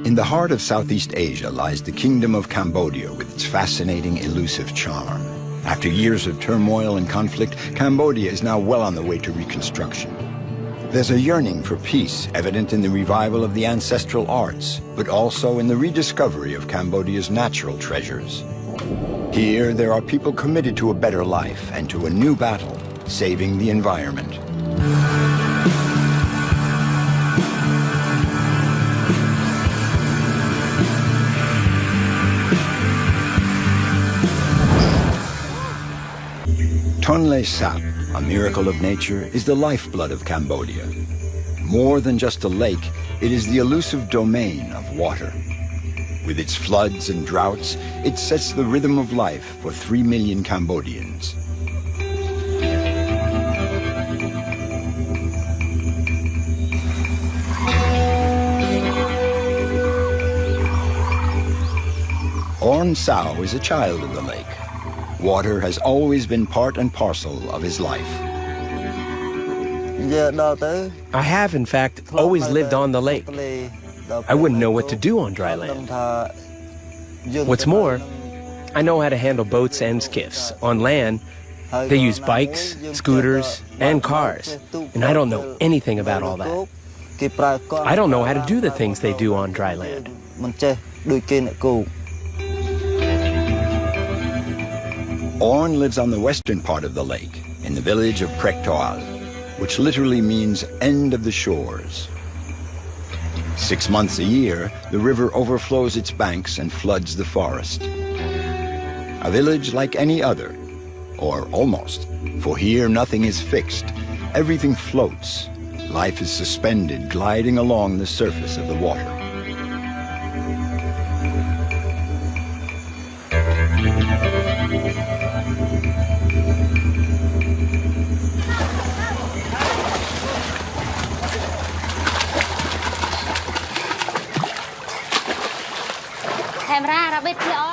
In the heart of Southeast Asia lies the Kingdom of Cambodia with its fascinating, elusive charm. After years of turmoil and conflict, Cambodia is now well on the way to reconstruction. There's a yearning for peace evident in the revival of the ancestral arts, but also in the rediscovery of Cambodia's natural treasures. Here, there are people committed to a better life and to a new battle, saving the environment. Tonle sap, a miracle of nature, is the lifeblood of Cambodia. More than just a lake, it is the elusive domain of water. With its floods and droughts, it sets the rhythm of life for 3 million Cambodians. Orn Sao is a child of the lake. Water has always been part and parcel of his life. I have, in fact, always lived on the lake. I wouldn't know what to do on dry land. What's more, I know how to handle boats and skiffs. On land, they use bikes, scooters, and cars, and I don't know anything about all that. I don't know how to do the things they do on dry land. Orn lives on the western part of the lake, in the village of Prektoal, which literally means end of the shores. 6 months a year, the river overflows its banks and floods the forest. A village like any other, or almost, for here nothing is fixed, everything floats. Life is suspended, gliding along the surface of the water.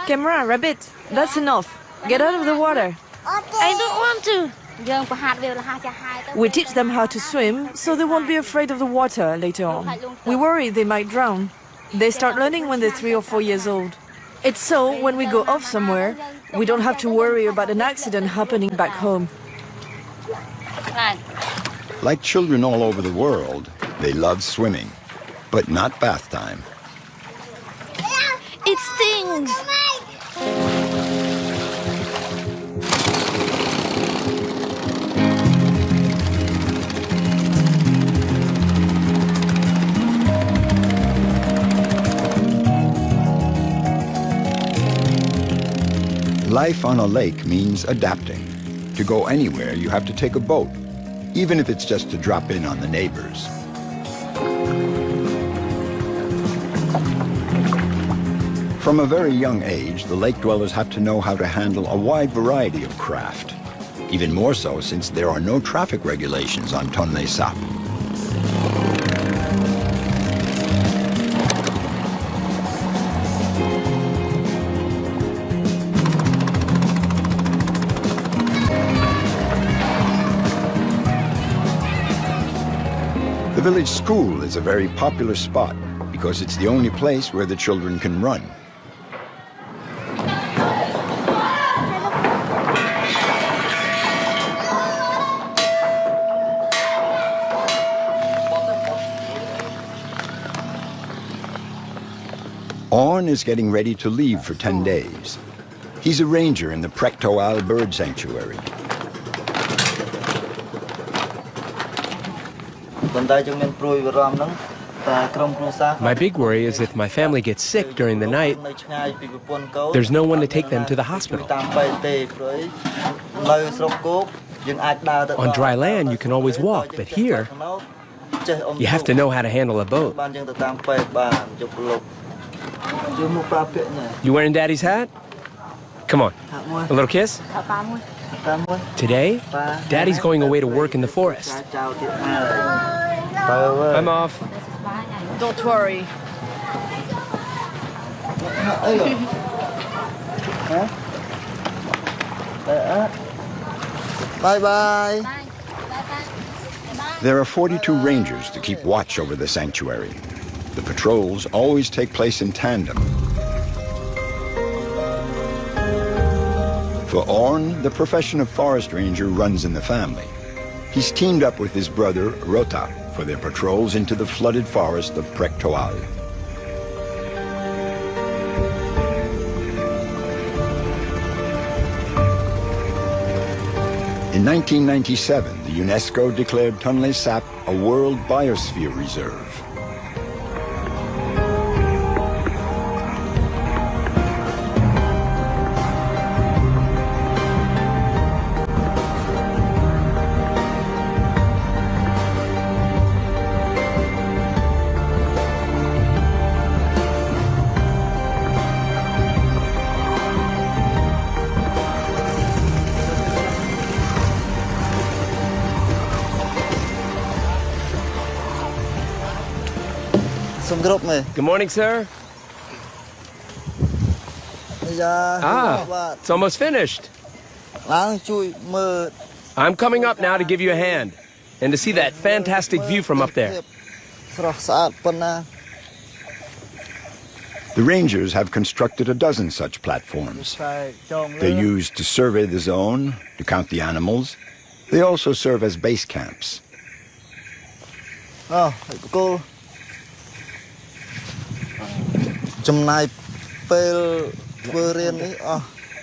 Camera, rabbit, that's enough. Get out of the water. I don't want to. We teach them how to swim, so they won't be afraid of the water later on. We worry they might drown. They start learning when they're 3 or 4 years old. It's so when we go off somewhere, we don't have to worry about an accident happening back home. Like children all over the world, they love swimming, but not bath time. It stings. Life on a lake means adapting. To go anywhere, you have to take a boat, even if it's just to drop in on the neighbors. From a very young age, the lake dwellers have to know how to handle a wide variety of craft. Even more so since there are no traffic regulations on Tonle Sap. The village school is a very popular spot because it's the only place where the children can run. Orn is getting ready to leave for 10 days. He's a ranger in the Prektoal Bird Sanctuary. My big worry is if my family gets sick during the night, there's no one to take them to the hospital. On dry land, you can always walk, but here, you have to know how to handle a boat. You wearing Daddy's hat? Come on. A little kiss? Today, Daddy's going away to work in the forest. I'm off. Don't worry. Bye-bye. There are 42 rangers to keep watch over the sanctuary. The patrols always take place in tandem. For Orn, the profession of forest ranger runs in the family. He's teamed up with his brother, Rota, for their patrols into the flooded forest of Prektoal. In 1997, the UNESCO declared Tonle Sap a World Biosphere Reserve. Good morning, sir. It's almost finished. I'm coming up now to give you a hand and to see that fantastic view from up there. The rangers have constructed a dozen such platforms. They're used to survey the zone, to count the animals. They also serve as base camps. Cool.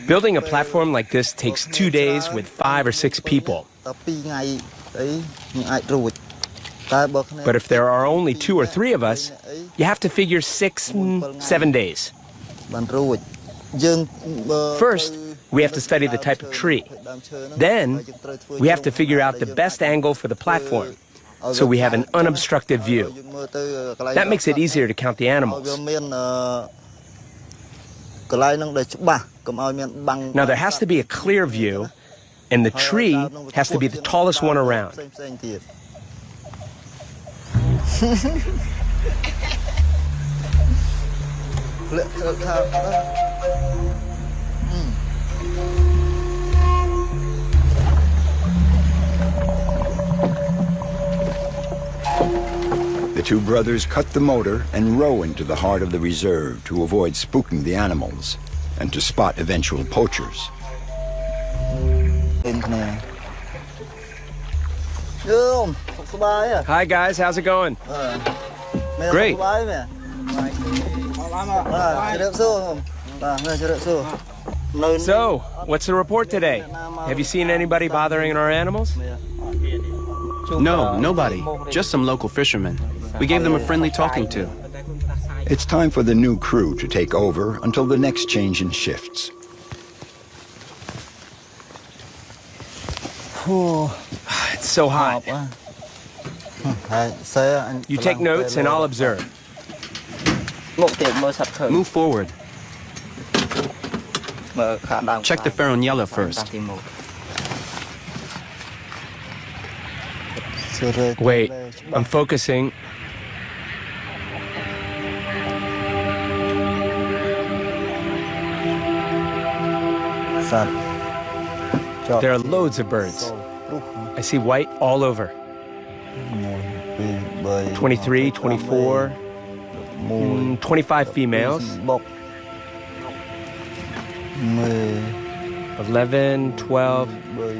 Building a platform like this takes 2 days with 5 or 6 people. But if there are only 2 or 3 of us, you have to figure 6, 7 days. First, we have to study the type of tree. Then, we have to figure out the best angle for the platform, so we have an unobstructed view. That makes it easier to count the animals. Now there has to be a clear view, and the tree has to be the tallest one around. The two brothers cut the motor and row into the heart of the reserve to avoid spooking the animals and to spot eventual poachers. Hi guys, how's it going? Great. So, what's the report today? Have you seen anybody bothering our animals? No, nobody. Just some local fishermen. We gave them a friendly talking to. It's time for the new crew to take over until the next change in shifts. It's so hot. You take notes and I'll observe. Move forward. Check the Faronella first. Wait, I'm focusing. There are loads of birds. I see white all over. 23, 24, 25 females. 11, 12,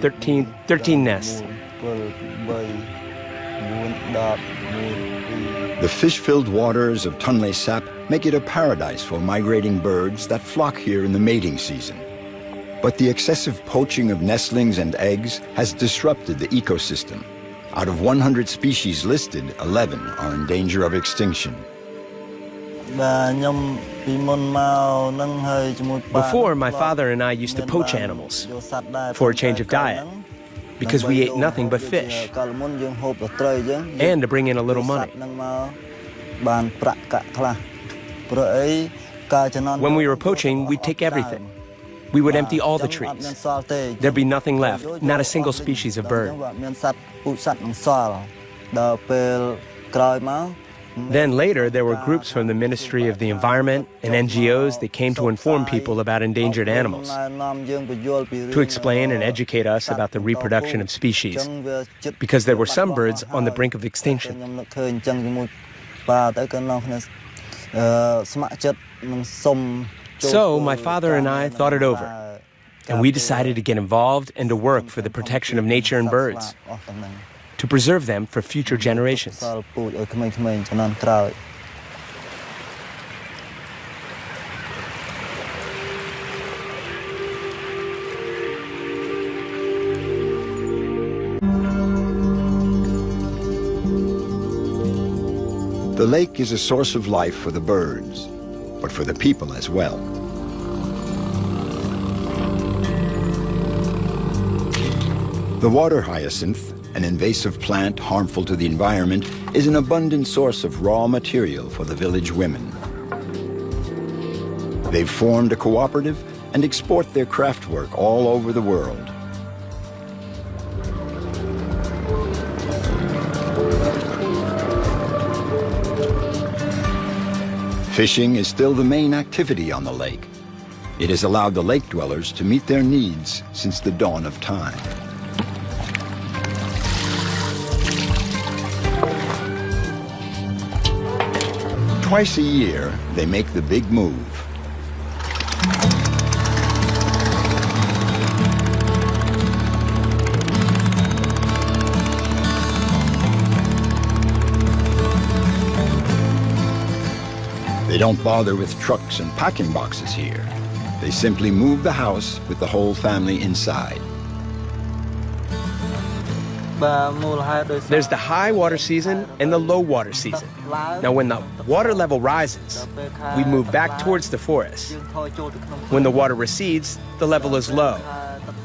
13 nests. The fish-filled waters of Tonle Sap make it a paradise for migrating birds that flock here in the mating season. But the excessive poaching of nestlings and eggs has disrupted the ecosystem. Out of 100 species listed, 11 are in danger of extinction. Before, my father and I used to poach animals for a change of diet, because we ate nothing but fish, and to bring in a little money. When we were poaching, we'd take everything. We would empty all the trees. There'd be nothing left, not a single species of bird. Then later, there were groups from the Ministry of the Environment and NGOs that came to inform people about endangered animals, to explain and educate us about the reproduction of species, because there were some birds on the brink of extinction. So my father and I thought it over, and we decided to get involved and to work for the protection of nature and birds, to preserve them for future generations. The lake is a source of life for the birds, but for the people as well. The water hyacinth, an invasive plant harmful to the environment, is an abundant source of raw material for the village women. They've formed a cooperative and export their craft work all over the world. Fishing is still the main activity on the lake. It has allowed the lake dwellers to meet their needs since the dawn of time. Twice a year, they make the big move. They don't bother with trucks and packing boxes here. They simply move the house with the whole family inside. There's the high water season and the low water season. Now, when the water level rises, we move back towards the forest. When the water recedes, the level is low,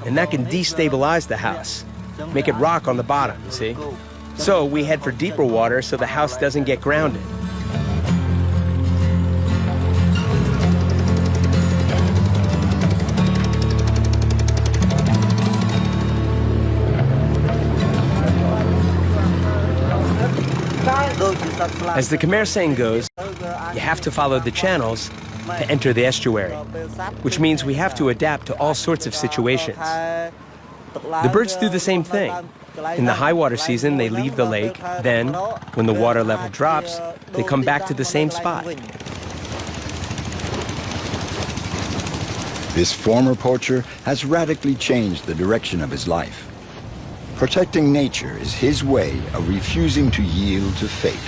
and that can destabilize the house, make it rock on the bottom, you see? So we head for deeper water so the house doesn't get grounded. As the Khmer saying goes, you have to follow the channels to enter the estuary, which means we have to adapt to all sorts of situations. The birds do the same thing. In the high water season, they leave the lake. Then, when the water level drops, they come back to the same spot. This former poacher has radically changed the direction of his life. Protecting nature is his way of refusing to yield to fate.